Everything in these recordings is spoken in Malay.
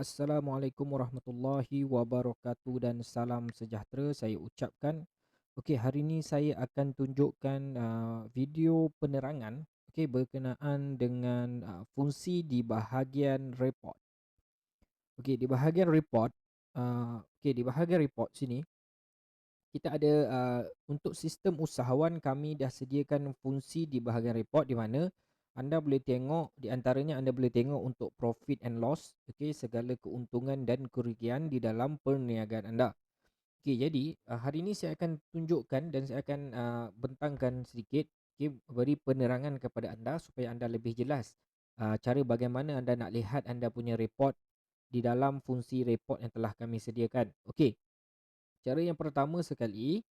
Assalamualaikum warahmatullahi wabarakatuh dan salam sejahtera saya ucapkan. Okey, hari ini saya akan tunjukkan video penerangan berkenaan dengan fungsi di bahagian report. Okey, di bahagian report, di bahagian report sini kita ada untuk sistem usahawan kami dah sediakan fungsi di bahagian report di mana anda boleh tengok di antaranya anda boleh tengok untuk profit and loss, segala keuntungan dan kerugian di dalam perniagaan anda. Okey, jadi hari ini saya akan tunjukkan dan saya akan bentangkan sedikit, beri penerangan kepada anda supaya anda lebih jelas cara bagaimana anda nak lihat anda punya report di dalam fungsi report yang telah kami sediakan. Okey. Cara yang pertama sekali,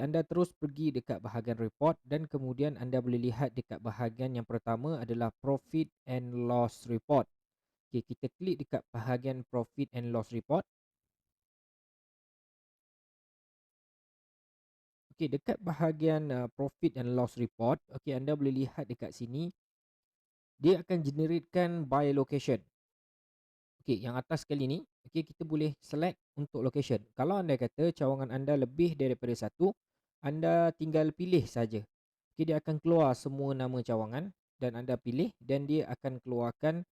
anda terus pergi dekat bahagian report dan kemudian anda boleh lihat dekat bahagian yang pertama adalah profit and loss report. Okey, kita klik dekat bahagian profit and loss report. Okey, dekat bahagian profit and loss report, anda boleh lihat dekat sini, dia akan generatekan by location. Okey, yang atas sekali ni, kita boleh select untuk location. Kalau anda kata cawangan anda lebih daripada satu, anda tinggal pilih saja. Okey, dia akan keluar semua nama cawangan dan anda pilih dan dia akan keluarkan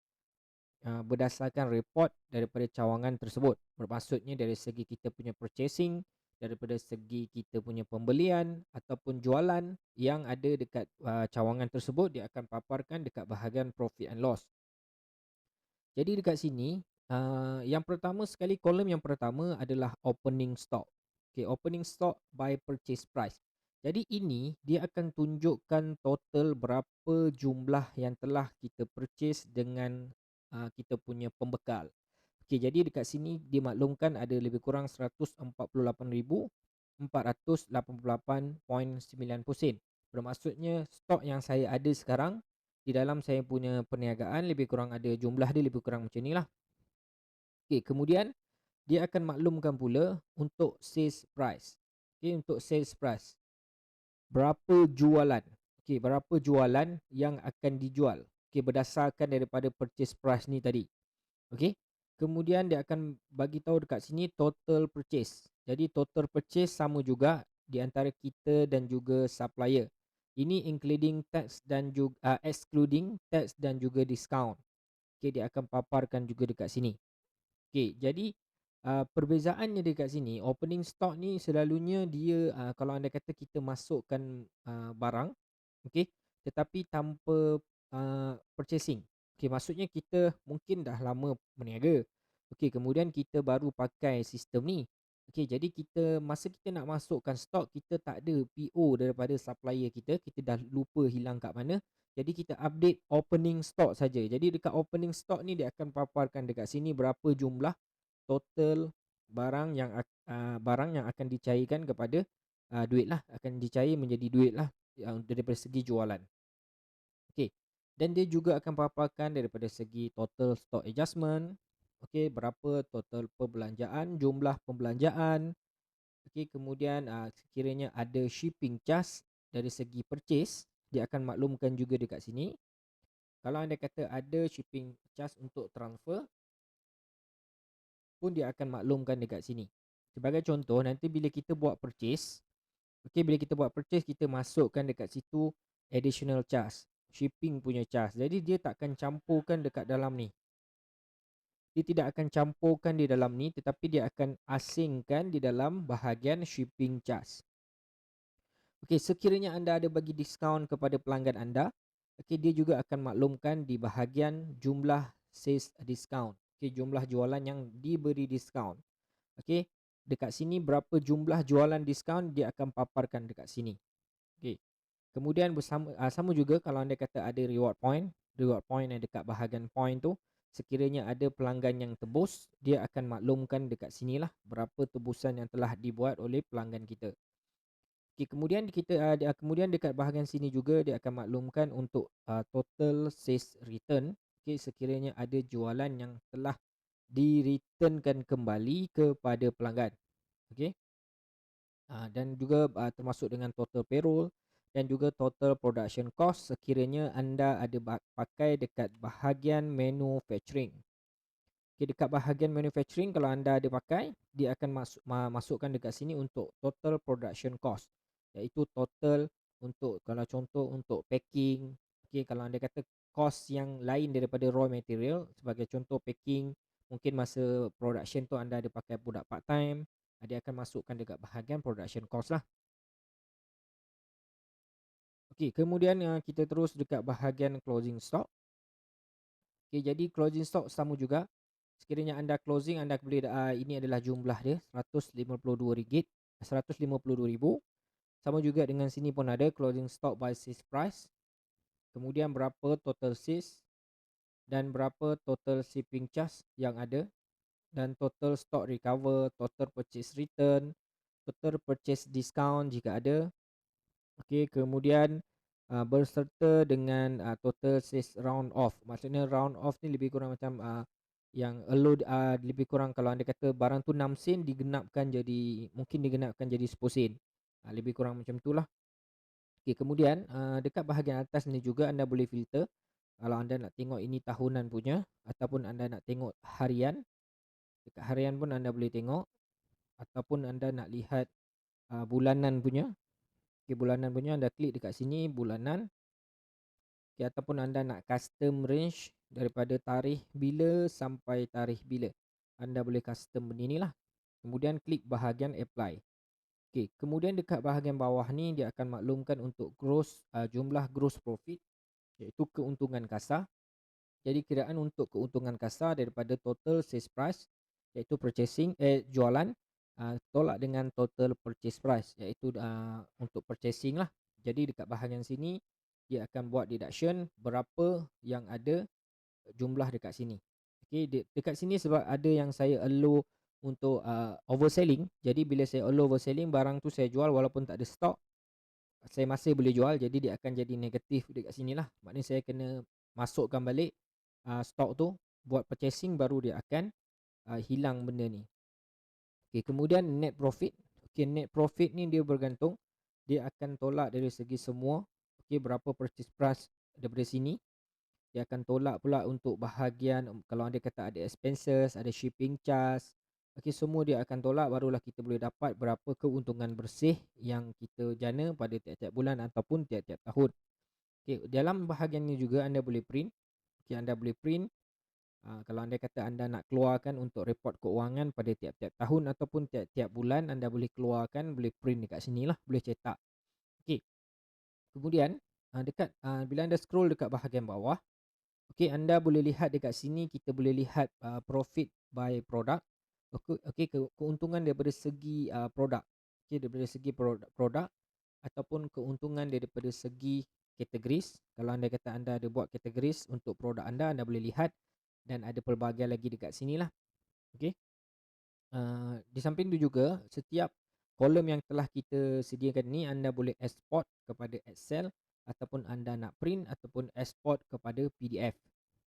berdasarkan report daripada cawangan tersebut. Bermaksudnya dari segi kita punya purchasing, daripada segi kita punya pembelian ataupun jualan yang ada dekat cawangan tersebut, dia akan paparkan dekat bahagian profit and loss. Jadi dekat sini, yang pertama sekali, kolom yang pertama adalah opening stock. Okay, opening stock by purchase price. Jadi ini dia akan tunjukkan total berapa jumlah yang telah kita purchase dengan kita punya pembekal. Okay, jadi dekat sini dimaklumkan ada lebih kurang 148,488.90 sen. Bermaksudnya stok yang saya ada sekarang di dalam saya punya perniagaan lebih kurang ada jumlah dia lebih kurang macam ni lah. Okay, kemudian dia akan maklumkan pula untuk sales price. Okay, untuk sales price, berapa jualan, berapa jualan yang akan dijual, berdasarkan daripada purchase price ni tadi. Okay, kemudian dia akan bagi tahu dekat sini total purchase. Jadi total purchase sama juga di antara kita dan juga supplier. Ini including tax dan juga excluding tax dan juga discount. Okay, dia akan paparkan juga dekat sini. Okay, jadi perbezaannya dekat sini, opening stock ni selalunya dia kalau anda kata kita masukkan barang, okay, tetapi tanpa purchasing. Okay, maksudnya kita mungkin dah lama berniaga. Okay, kemudian kita baru pakai sistem ni. Okay, jadi kita masa kita nak masukkan stok, kita tak ada PO daripada supplier kita dah lupa hilang kat mana. Jadi kita update opening stock saja. Jadi dekat opening stock ni dia akan paparkan dekat sini berapa jumlah total barang yang akan dicairkan kepada duit lah, akan dicair menjadi duit lah daripada segi jualan. Okey. Dan dia juga akan paparkan daripada segi total stock adjustment, okey, berapa total perbelanjaan, jumlah pembelanjaan. Okey, kemudian sekiranya ada shipping charge dari segi purchase, dia akan maklumkan juga dekat sini. Kalau anda kata ada shipping charge untuk transfer pun dia akan maklumkan dekat sini. Sebagai contoh, nanti bila kita buat purchase, bila kita buat purchase, kita masukkan dekat situ additional charge, shipping punya charge. Jadi dia takkan campurkan dekat dalam ni. Dia tidak akan campurkan di dalam ni, tetapi dia akan asingkan di dalam bahagian shipping charge. Okey, sekiranya anda ada bagi diskaun kepada pelanggan anda, dia juga akan maklumkan di bahagian jumlah sales discount. Jumlah jualan yang diberi diskaun. Okey, dekat sini berapa jumlah jualan diskaun dia akan paparkan dekat sini. Okey. Kemudian sama juga kalau anda kata ada reward point yang dekat bahagian point tu, sekiranya ada pelanggan yang tebus, dia akan maklumkan dekat sinilah berapa tebusan yang telah dibuat oleh pelanggan kita. Okey, kemudian dekat bahagian sini juga dia akan maklumkan untuk total sales return. Okey, sekiranya ada jualan yang telah di-returnkan kembali kepada pelanggan. Okey. Dan juga termasuk dengan total payroll dan juga total production cost sekiranya anda ada pakai dekat bahagian manufacturing. Okey, dekat bahagian manufacturing kalau anda ada pakai, dia akan masukkan dekat sini untuk total production cost, iaitu total untuk kalau contoh untuk packing. Okey, kalau anda kata cost yang lain daripada raw material, sebagai contoh packing, mungkin masa production tu anda ada pakai budak part time, dia akan masukkan dekat bahagian production cost lah. Okey, kemudian kita terus dekat bahagian closing stock. Okey, jadi closing stock sama juga. Sekiranya anda closing, anda boleh ini adalah jumlah dia RM152, RM152,000. Sama juga dengan sini pun ada closing stock by sales price. Kemudian berapa total sales dan berapa total shipping charge yang ada, dan total stock recover, total purchase return, total purchase discount jika ada. Okey, kemudian berserta dengan total sales round off. Maksudnya round off ni lebih kurang macam yang load lebih kurang kalau anda kata barang tu 6 sen digenapkan jadi, mungkin digenapkan jadi 10 sen. Lebih kurang macam itulah. Okey, kemudian dekat bahagian atas ni juga anda boleh filter. Kalau anda nak tengok ini tahunan punya ataupun anda nak tengok harian, dekat harian pun anda boleh tengok, ataupun anda nak lihat bulanan punya. Okey, bulanan punya anda klik dekat sini bulanan. Okey, ataupun anda nak custom range daripada tarikh bila sampai tarikh bila, anda boleh custom benda ni lah. Kemudian klik bahagian apply. Okey, kemudian dekat bahagian bawah ni dia akan maklumkan untuk jumlah gross profit, iaitu keuntungan kasar. Jadi kiraan untuk keuntungan kasar daripada total sales price, iaitu jualan, tolak dengan total purchase price, iaitu untuk purchasing lah. Jadi dekat bahagian sini dia akan buat deduction berapa yang ada jumlah dekat sini. Okey, dekat sini sebab ada yang saya allow untuk overselling. Jadi bila saya allow overselling, barang tu saya jual walaupun tak ada stok, saya masih boleh jual. Jadi dia akan jadi negatif dekat sini lah. Maknanya saya kena masukkan balik stok tu, buat purchasing, baru dia akan hilang benda ni. Okey, kemudian net profit. Okey, net profit ni dia bergantung, dia akan tolak dari segi semua. Okey, berapa purchase price daripada sini. Dia akan tolak pula untuk bahagian kalau anda kata ada expenses, ada shipping charge. Okey, semua dia akan tolak, barulah kita boleh dapat berapa keuntungan bersih yang kita jana pada tiap-tiap bulan ataupun tiap-tiap tahun. Okey, dalam bahagian ni juga anda boleh print. Okey, anda boleh print. Kalau anda kata anda nak keluarkan untuk report keuangan pada tiap-tiap tahun ataupun tiap-tiap bulan, anda boleh keluarkan, boleh print dekat sini lah, boleh cetak. Okey, kemudian bila anda scroll dekat bahagian bawah, okey, anda boleh lihat dekat sini, kita boleh lihat profit by product. Okey, keuntungan daripada segi produk. Okey, daripada segi produk ataupun keuntungan daripada segi categories. Kalau anda kata anda ada buat categories untuk produk anda boleh lihat, dan ada pelbagai lagi dekat sini lah. Okey. Di samping tu juga, setiap kolom yang telah kita sediakan ni anda boleh export kepada Excel, ataupun anda nak print ataupun export kepada PDF.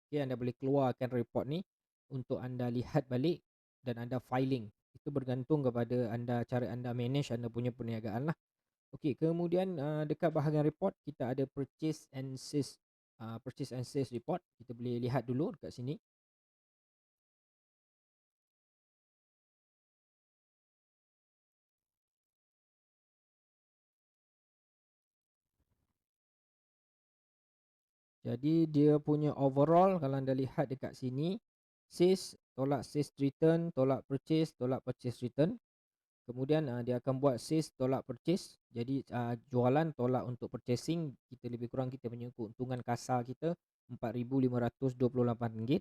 Okey, anda boleh keluarkan report ni untuk anda lihat balik dan anda filing. Itu bergantung kepada anda, cara anda manage anda punya perniagaan lah. Okey, kemudian dekat bahagian report kita ada purchase and sales report. Kita boleh lihat dulu dekat sini. Jadi dia punya overall kalau anda lihat dekat sini, sales, tolak sales return, tolak purchase return. Kemudian dia akan buat sales tolak purchase. Jadi jualan tolak untuk purchasing, kita lebih kurang kita punya keuntungan kasar kita RM4,528.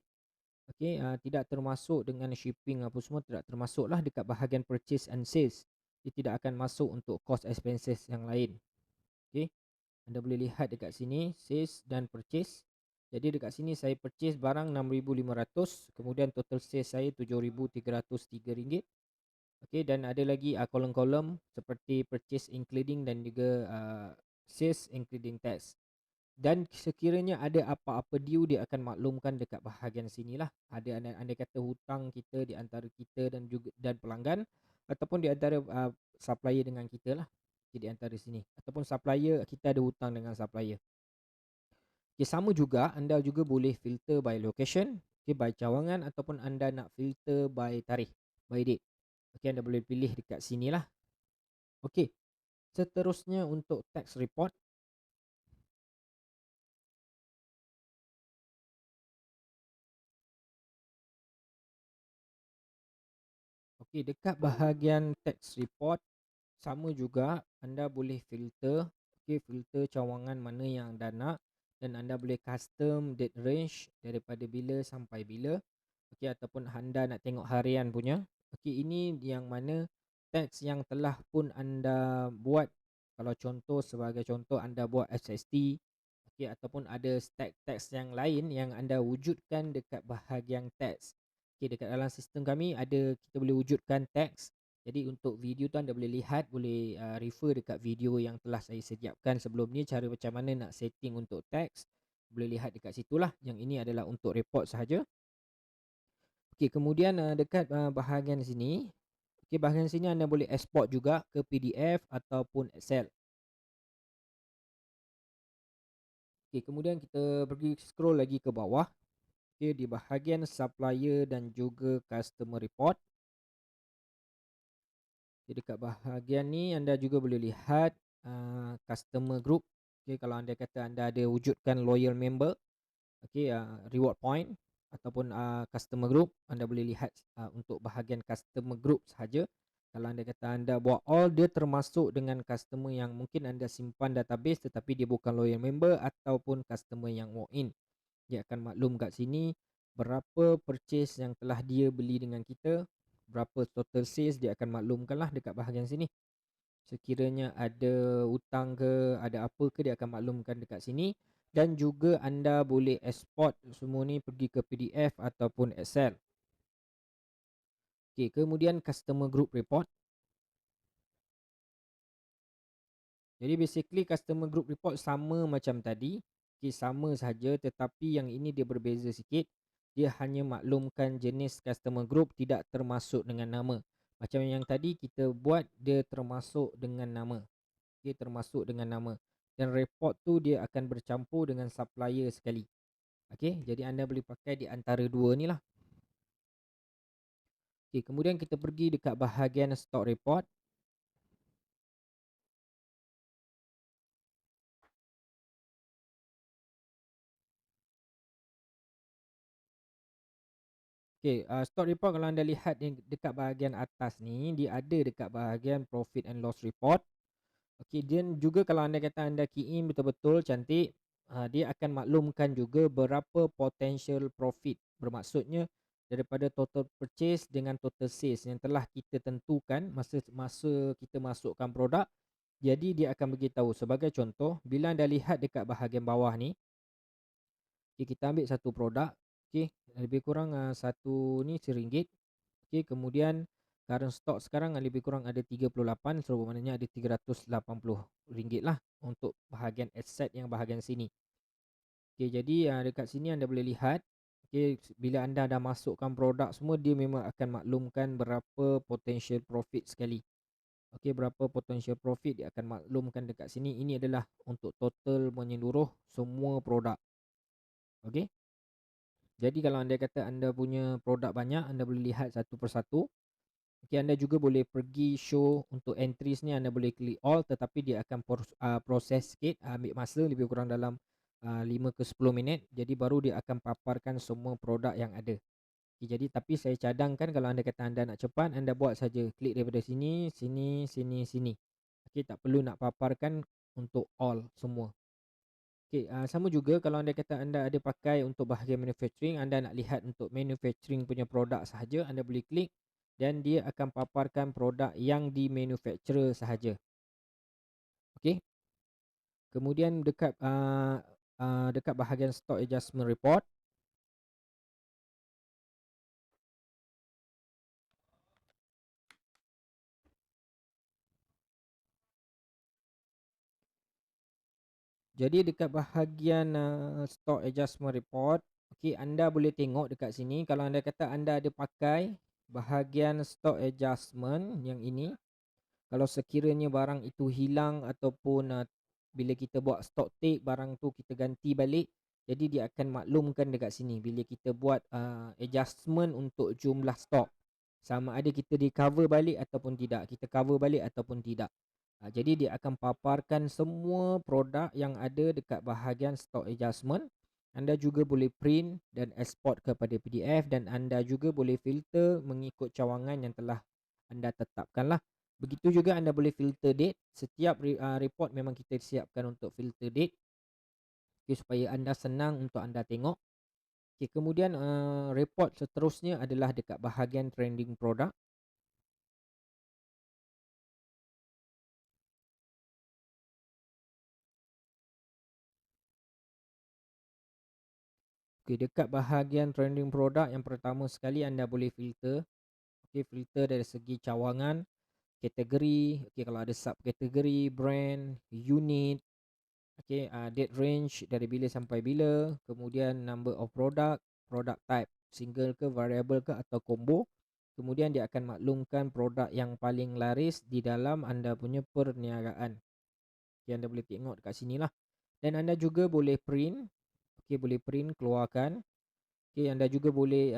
Okey, tidak termasuk dengan shipping apa semua, tidak termasuk lah dekat bahagian purchase and sales. Dia tidak akan masuk untuk cost expenses yang lain. Okey, anda boleh lihat dekat sini sales dan purchase. Jadi dekat sini saya purchase barang RM6,500, kemudian total sales saya RM7,303. Okey, dan ada lagi kolom-kolom seperti purchase including dan juga sales including tax. Dan sekiranya ada apa-apa due, dia akan maklumkan dekat bahagian sinilah. Ada anda kata hutang kita di antara kita dan pelanggan, ataupun di antara supplier dengan kita lah. Di antara sini, ataupun supplier kita ada hutang dengan supplier. Okay, sama juga anda juga boleh filter by location. Okey, by cawangan ataupun anda nak filter by tarikh, by date. Okey, anda boleh pilih dekat sinilah. Okey, seterusnya untuk tax report. Okey, dekat bahagian tax report sama juga anda boleh filter. Okey, filter cawangan mana yang anda nak, dan anda boleh custom date range daripada bila sampai bila. Okey, ataupun anda nak tengok harian punya. Okey, ini yang mana tax yang telah pun anda buat. Kalau contoh, sebagai contoh anda buat SST, okey, ataupun ada stack tax yang lain yang anda wujudkan dekat bahagian tax. Okey, dekat dalam sistem kami ada, kita boleh wujudkan tax. Jadi untuk video tu anda boleh lihat, boleh refer dekat video yang telah saya sediakan sebelum ni, cara macam mana nak setting untuk tax. Boleh lihat dekat situlah. Yang ini adalah untuk report sahaja. Okey, kemudian dekat bahagian sini, okey, bahagian sini anda boleh export juga ke PDF ataupun Excel. Okey, kemudian kita pergi scroll lagi ke bawah. Okey, di bahagian supplier dan juga customer report. Okey, dekat bahagian ni anda juga boleh lihat customer group. Okey, kalau anda kata anda ada wujudkan loyal member, okey, reward point ataupun customer group, anda boleh lihat untuk bahagian customer group sahaja. Kalau anda kata anda buat all, dia termasuk dengan customer yang mungkin anda simpan database tetapi dia bukan loyal member ataupun customer yang walk in. Dia akan maklum kat sini berapa purchase yang telah dia beli dengan kita, berapa total sales, dia akan maklumkan lah dekat bahagian sini. Sekiranya ada hutang ke, ada apa ke, dia akan maklumkan dekat sini. Dan juga anda boleh export semua ni pergi ke PDF ataupun Excel. Okey, kemudian customer group report. Jadi basically customer group report sama macam tadi. Okay, sama saja, tetapi yang ini dia berbeza sikit. Dia hanya maklumkan jenis customer group tidak termasuk dengan nama. Macam yang tadi kita buat, dia termasuk dengan nama. Okay, termasuk dengan nama. Dan report tu dia akan bercampur dengan supplier sekali. Okay, jadi anda boleh pakai di antara dua ni lah. Okay, kemudian kita pergi dekat bahagian stock report. Okay, stock report kalau anda lihat dekat bahagian atas ni, dia ada dekat bahagian profit and loss report. Okay, dan juga kalau anda kata anda key in betul-betul cantik, dia akan maklumkan juga berapa potential profit. Bermaksudnya daripada total purchase dengan total sales yang telah kita tentukan masa kita masukkan produk. Jadi dia akan beritahu, sebagai contoh, bila anda lihat dekat bahagian bawah ni, okay, kita ambil satu produk. Okay, lebih kurang satu ni RM1. Okay, kemudian current stock sekarang lebih kurang ada 38, so maknanya ada RM380 lah untuk bahagian asset yang bahagian sini. Okay, jadi dekat sini anda boleh lihat, okay, bila anda dah masukkan produk semua, dia memang akan maklumkan berapa potential profit sekali. Okay, berapa potential profit dia akan maklumkan dekat sini. Ini adalah untuk total menyeluruh semua produk. Okay, jadi kalau anda kata anda punya produk banyak, anda boleh lihat satu persatu. Okay, anda juga boleh pergi show untuk entries ni, anda boleh klik all, tetapi dia akan proses sikit, ambil masa lebih kurang dalam 5 ke 10 minit. Jadi baru dia akan paparkan semua produk yang ada. Okay, jadi tapi saya cadangkan kalau anda kata anda nak cepat, anda buat saja, klik daripada sini, sini, sini, sini. Okay, tak perlu nak paparkan untuk all semua. Okay, sama juga kalau anda kata anda ada pakai untuk bahagian manufacturing, anda nak lihat untuk manufacturing punya produk sahaja, anda boleh klik dan dia akan paparkan produk yang di manufacturer sahaja. Okay, kemudian dekat bahagian stock adjustment report. Jadi dekat bahagian stock adjustment report, okay, anda boleh tengok dekat sini. Kalau anda kata anda ada pakai bahagian stock adjustment yang ini, kalau sekiranya barang itu hilang ataupun bila kita buat stock take, barang tu kita ganti balik, Jadi dia akan maklumkan dekat sini bila kita buat adjustment untuk jumlah stok. Sama ada kita recover balik ataupun tidak, kita cover balik ataupun tidak. Jadi dia akan paparkan semua produk yang ada dekat bahagian stock adjustment. Anda juga boleh print dan export kepada PDF, dan anda juga boleh filter mengikut cawangan yang telah anda tetapkan lah. Begitu juga anda boleh filter date. Setiap report memang kita siapkan untuk filter date, okay, supaya anda senang untuk anda tengok. Okay, kemudian report seterusnya adalah dekat bahagian trending product. Okay, dekat bahagian trending product, yang pertama sekali anda boleh filter. Okay, filter dari segi cawangan, kategori, okay, kalau ada subkategori, brand, unit, okay, date range dari bila sampai bila, kemudian number of product, product type, single ke, variable ke atau combo. Kemudian dia akan maklumkan produk yang paling laris di dalam anda punya perniagaan. Okay, anda boleh tengok dekat sini lah. Dan anda juga boleh print, okay, boleh print, keluarkan. Okay, anda juga boleh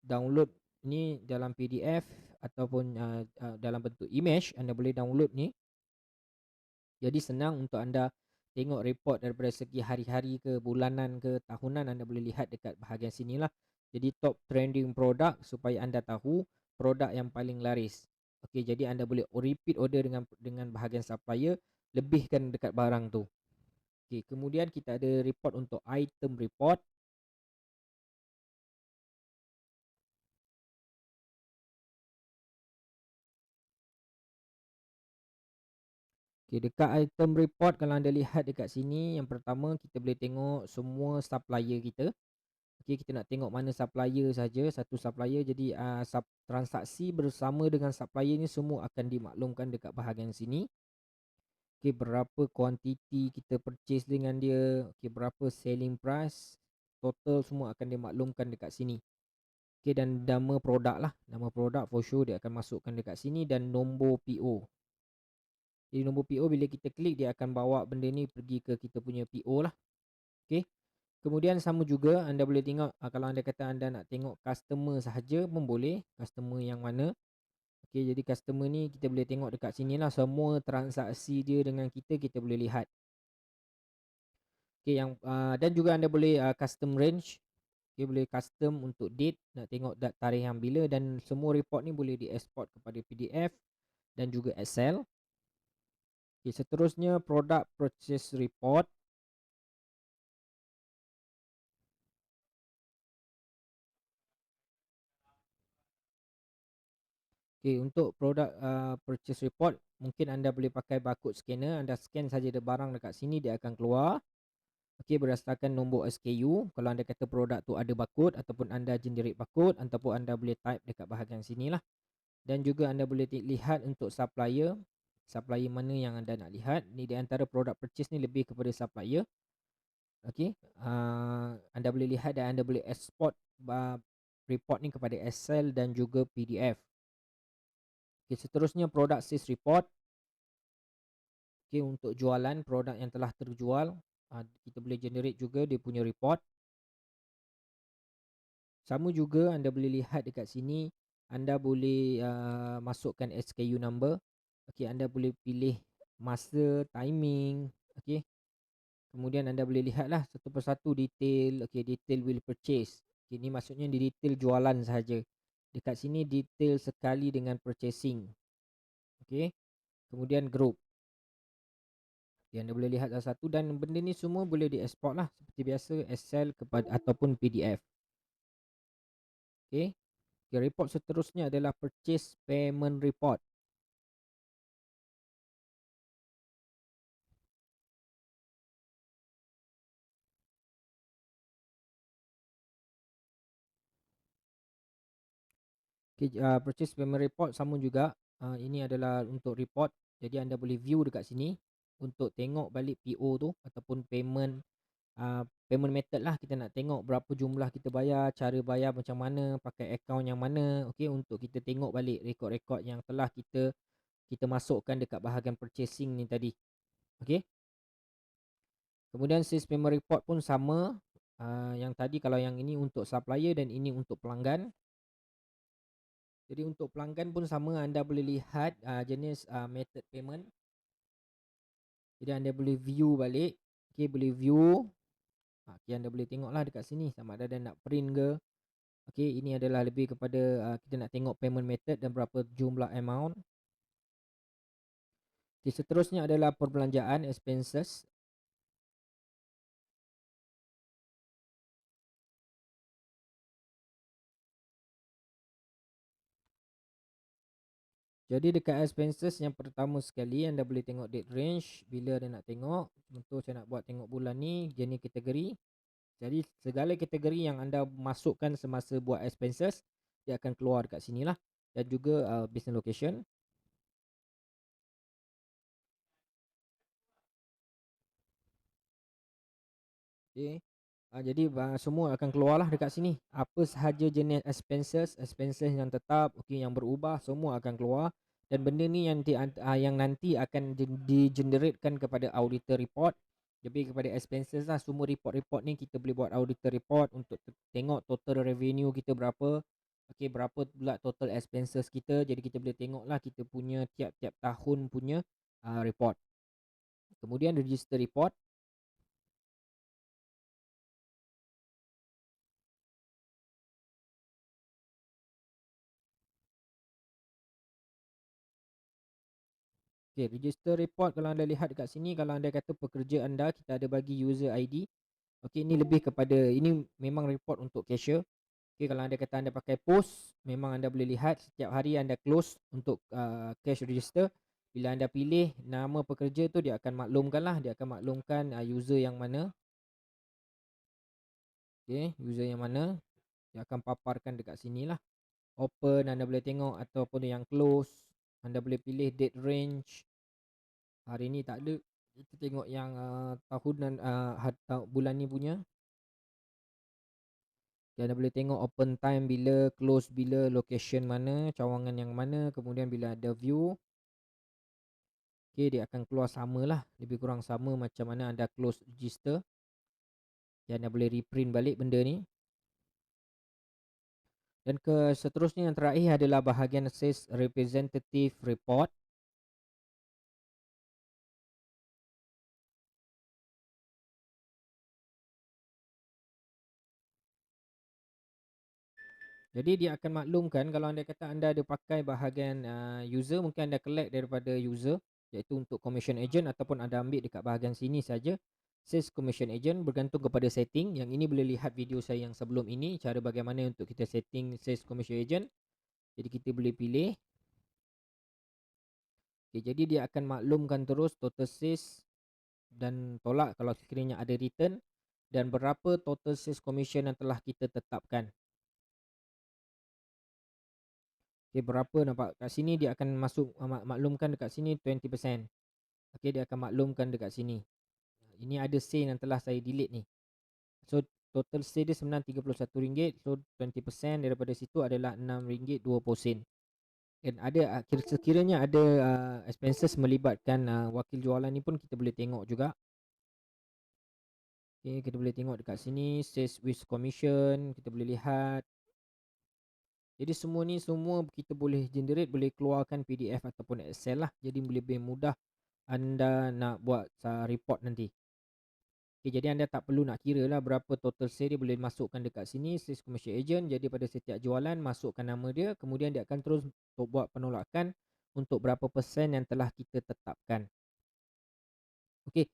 download ni dalam PDF ataupun dalam bentuk image. Anda boleh download ni. Jadi senang untuk anda tengok report daripada segi hari-hari ke, bulanan ke, tahunan. Anda boleh lihat dekat bahagian sini lah. Jadi top trending product supaya anda tahu produk yang paling laris. Okay, jadi anda boleh repeat order dengan bahagian supplier, lebihkan dekat barang tu. Okay, kemudian kita ada report untuk item report. Okay, dekat item report, kalau anda lihat dekat sini, yang pertama kita boleh tengok semua supplier kita. Okay, kita nak tengok mana supplier saja, satu supplier. Jadi transaksi bersama dengan supplier ni semua akan dimaklumkan dekat bahagian sini. Okay, berapa kuantiti kita purchase dengan dia, okay, berapa selling price, total semua akan dimaklumkan dekat sini. Okay, dan nama produk lah, nama produk for sure dia akan masukkan dekat sini, dan nombor PO. Jadi nombor PO bila kita klik, dia akan bawa benda ni pergi ke kita punya PO lah. Okay. Kemudian sama juga anda boleh tengok, kalau anda kata anda nak tengok customer sahaja pun boleh. Customer yang mana. Okay, jadi customer ni kita boleh tengok dekat sini lah. Semua transaksi dia dengan kita boleh lihat. Okay, dan juga anda boleh custom range. Okay, boleh custom untuk date, nak tengok tarikh yang bila. Dan semua report ni boleh di export kepada PDF dan juga Excel. Okay, seterusnya product purchase report. Okay, untuk produk purchase report, mungkin anda boleh pakai barcode scanner. Anda scan saja ada barang dekat sini, dia akan keluar. Okay, berdasarkan nombor SKU. Kalau anda kata produk tu ada barcode, ataupun anda generate barcode, ataupun anda boleh type dekat bahagian sini lah. Dan juga anda boleh lihat untuk supplier. Supplier mana yang anda nak lihat. Ni di antara produk purchase ni lebih kepada supplier. Okay, anda boleh lihat dan anda boleh export report ni kepada Excel dan juga PDF. Okay, seterusnya product sales report. Okay, untuk jualan produk yang telah terjual, kita boleh generate juga dia punya report. Sama juga anda boleh lihat dekat sini, anda boleh masukkan SKU number. Okay, anda boleh pilih masa, timing. Okay, kemudian anda boleh lihatlah satu persatu detail. Okay, detail will purchase. Okay, ni maksudnya di detail jualan sahaja. Dekat sini detail sekali dengan purchasing. Okay, kemudian group. Okay, anda boleh lihat satu, dan benda ni semua boleh dieksport lah seperti biasa, Excel kepada ataupun PDF. Okay. Okay, report seterusnya adalah purchase payment report. Okay, purchase payment report sama juga. Ini adalah untuk report. Jadi anda boleh view dekat sini untuk tengok balik PO tu ataupun payment payment method lah. Kita nak tengok berapa jumlah kita bayar, cara bayar macam mana, pakai account yang mana. Okay, untuk kita tengok balik rekod-rekod yang telah kita masukkan dekat bahagian purchasing ni tadi. Okay. Kemudian sales payment report pun sama. Yang tadi kalau yang ini untuk supplier dan ini untuk pelanggan. Jadi untuk pelanggan pun sama, anda boleh lihat jenis method payment. Jadi anda boleh view balik. Okey, boleh view. Okey, anda boleh tengoklah dekat sini sama ada anda nak print ke. Okey, ini adalah lebih kepada kita nak tengok payment method dan berapa jumlah amount. Okey, seterusnya adalah perbelanjaan expenses. Jadi dekat expenses yang pertama sekali anda boleh tengok date range bila anda nak tengok. Contoh saya nak buat tengok bulan ni jenis kategori. Jadi segala kategori yang anda masukkan semasa buat expenses dia akan keluar dekat sini lah. Dan juga business location. Okay. Jadi semua akan keluarlah dekat sini. Apa sahaja jenis expenses, expenses yang tetap, okay, yang berubah, semua akan keluar. Dan benda ni yang nanti akan di-generatekan kepada auditor report. Jadi kepada expenses lah, semua report-report ni kita boleh buat auditor report untuk tengok total revenue kita berapa. Okay, berapa pula total expenses kita. Jadi kita boleh tengok lah kita punya tiap-tiap tahun punya report. Kemudian register report. Okay, register report kalau anda lihat dekat sini, kalau anda kata pekerja anda, kita ada bagi user ID. Okay, ini lebih kepada, ini memang report untuk cashier. Okay, kalau anda kata anda pakai post, memang anda boleh lihat setiap hari anda close untuk cash register. Bila anda pilih nama pekerja tu, dia akan maklumkan lah, dia akan maklumkan user yang mana. Okay, user yang mana, dia akan paparkan dekat sini lah. Open anda boleh tengok ataupun yang close. Anda boleh pilih date range. Hari ni tak ada. Kita tengok yang tahunan bulan ni punya. Anda boleh tengok open time bila, close bila, location mana, cawangan yang mana, kemudian bila ada view. Okay, dia akan keluar sama lah, lebih kurang sama macam mana anda close register. Dan anda boleh reprint balik benda ni. Dan seterusnya yang terakhir adalah bahagian sales representative report. Jadi dia akan maklumkan kalau anda kata anda ada pakai bahagian user, mungkin anda collect daripada user, iaitu untuk commission agent, ataupun anda ambil dekat bahagian sini saja, sales commission agent, bergantung kepada setting. Yang ini boleh lihat video saya yang sebelum ini, cara bagaimana untuk kita setting sales commission agent. Jadi kita boleh pilih. Okay, jadi dia akan maklumkan terus total sales dan tolak kalau sekiranya ada return, dan berapa total sales commission yang telah kita tetapkan. Okay, berapa nampak kat sini dia akan masuk maklumkan dekat sini 20%. Okay, dia akan maklumkan dekat sini. Ini ada sale yang telah saya delete ni. So total sale dia sebenarnya RM31. So 20% daripada situ adalah RM6.20. Dan ada sekiranya ada expenses melibatkan wakil jualan ni pun kita boleh tengok juga. Okay, kita boleh tengok dekat sini sales with commission, kita boleh lihat. Jadi semua ni semua kita boleh generate, boleh keluarkan PDF ataupun Excel lah. Jadi lebih mudah anda nak buat report nanti. Okay, jadi anda tak perlu nak kira lah berapa total sale dia, boleh masukkan dekat sini sales commission agent. Jadi pada setiap jualan masukkan nama dia, kemudian dia akan terus buat penolakan untuk berapa persen yang telah kita tetapkan. Okey,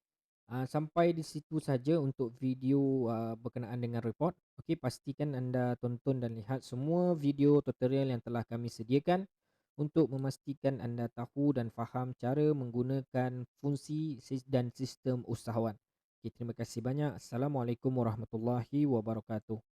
sampai di situ saja untuk video berkenaan dengan report. Okey, pastikan anda tonton dan lihat semua video tutorial yang telah kami sediakan untuk memastikan anda tahu dan faham cara menggunakan fungsi dan sistem usahawan. Okey, terima kasih banyak. Assalamualaikum warahmatullahi wabarakatuh.